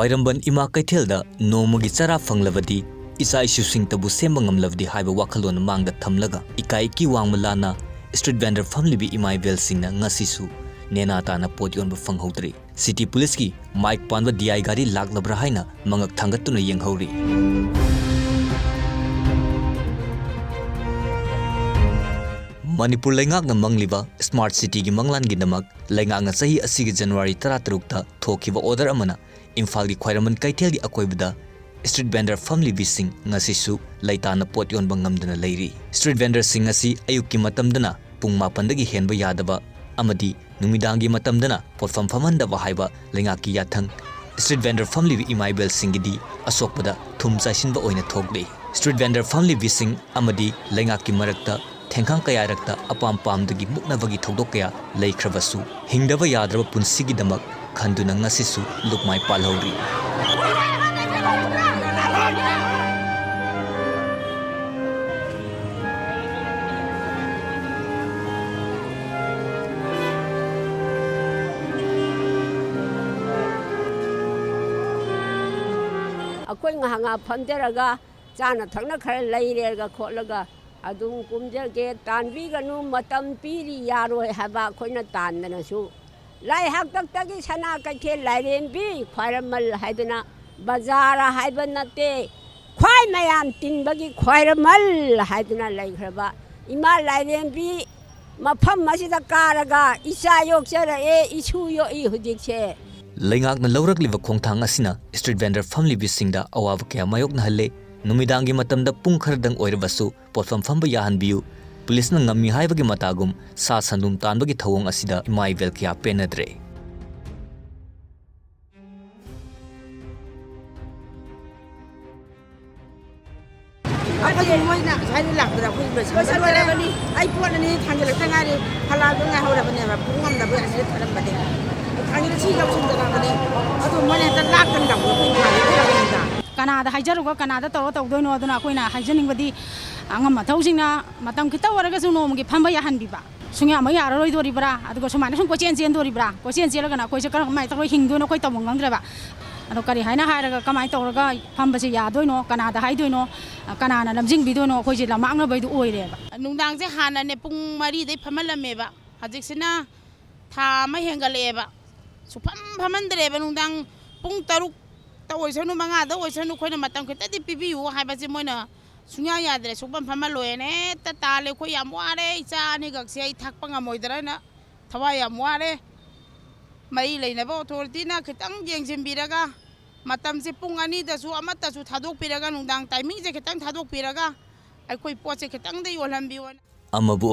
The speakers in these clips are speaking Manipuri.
Khwairamband ima Keithelda nomagi chara phanglabadi isa isusing tabu semba ngamlavdi haiba wakhalon mangda thamlaga ikai ki wangmalana street vendor Phamlibi Ema-Eben singna ngasisu nena Tana pot Yonba phanghoudri city police ki mic panba gari laklabara haina mangak thangattuna yenghouri Manipur lengak na mangliba smart city gi manglan gi namak lengak nga sahi asigi January 13 ta thokiba order amana Imphal gi Khwairamband Keithel gi akoibada street vendor Phamlibi sing ngasisu laitana pot yonba ngamdana leiri street vendor sing asi ayuki matamdana pung 9 dagi henba yadaba amadi numidangi matamdana potfam phamandaba haiba lengak ki yathang street vendor Phamlibi Ema-Eben sing gi asokpada thum chaisinba oina thokle street vendor Phamlibi sing amadi lengak ki marakta Thengkang kaya rakta apam pamdagi muknabagi thodok kaya leikhrabasu hingdaba yadraba punsigi damak khanduna ngasisu lukmai palhauri akoi nga phamderaga chana thangna khara leirega kholaga adum kumjage tanbi ganu matam piri yaroi haba khoina tandana su lai hak tak tagi sana kaithel lairembi Khwairamal haiduna bazara haibanate khwai mayam tinbagi Khwairamal haiduna laikhraba ima lairembi mafam masida karaga isa yoksara isu yo I hujikse lengak na lawrakliba khongthang asina street vendor Phamlibi singda awaba kya mayok na halle numidangi matamda pung khardang oirabasu potfam phamba yahanbiu police na ngami haibagi matagum sa sandum tanbagi thawong asida Ema-Eben kya penadre Aku moina saya lakbara aku bersama. Ai puan ni tanggal tengari halal dengan hura benda apa pungam dah bersih dalam benda. Tanggal sih kau sudah dalam benda. Aku moina terlak kan dah aku punya. Kanada hajaruga Kanada tahu doino aduna koina hajaning badi angam mathausinga matam kita waraga suno mugi phamba yahan biba sunga ma yara roi dori bra adugo sumana sum ko chen dori bra ko chen laga na ko se kar mai ta ko hingdoino ko tamong ngamdra ba ado kari haina hairaga kamai tawraga phamba se ya doino Kanada hai doino kanana lamjingbatomtv ko je lamangna baidu oire ba nungdang se hana ne pung mari dei phamalame ba hajiksina tha ma hengale ba supam phamandre ba nungdang pung taruk oisanu manga da oisanu khoina matam khita di pibiu haiba je moina sunya yadre supam phama loene ta tale kho yam ware icha ni gakse ai thakpa ngamoidra na thawa yam ware mai leina ba authority na khitang jengjem biraga matam se pung ani da su amata su thadok piraga nungdang timing je khitang thadok piraga ai khoi poche khitang de yolam biwan amabu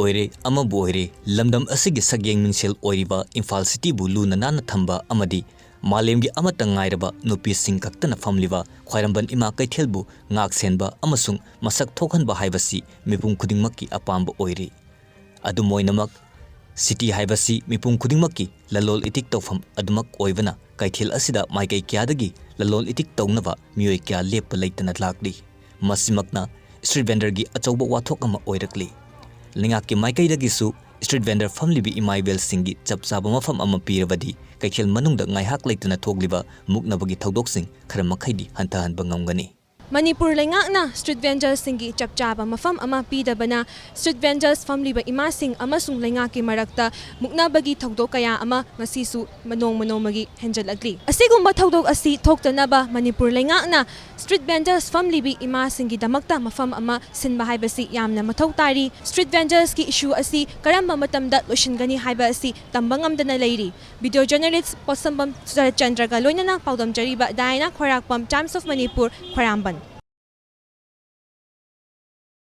oire lamdam asigi sagyeng mingsel oiriba Imphal city bu luna nana thamba amadi Malemgi amata ngairaba nupi sing kaktana famliba Khwairamband ima Keithelbu ngak senba amasung masak thokhanba haibasi mipum khudingmakki apamba oire adu moinamak city haibasi mipum khudingmakki lalol itik tawfam adumak oibana Keithel asida maikai kyadagi lalol itik tawnaba mioi kya lepa leitana lakli masimakna street vendor gi achauba wathok ama oirakli lingakki maikai dagi su street vendor Phamlibi Ema-Eben singi chapchaba mafam ama pirabadi Keithel manungda ngaihak leitana thogliba muknabagi thodok sing khara makhaidi hantahanba ngamgani Manipur lengak na street vendors singi chapchaba mafam ama pidabana street vendors Phamlibi Ema sing amasung lengak ki marakta muknabagi thodok kaya ama ngasisu manong-manomagi henjalagli asigumba thodok asi thoktanaba Manipur lengak na street vendors Phamlibi Ema singi damakta mafam ama sinba haibasi yamna mathau tari street vendors ki issue asi karamba matamda loishingani haiba asi tambangamdana leiri video journalist Posambam Chandra ga loinana paudam jariba daina khorakpam Times of Manipur Khwairamband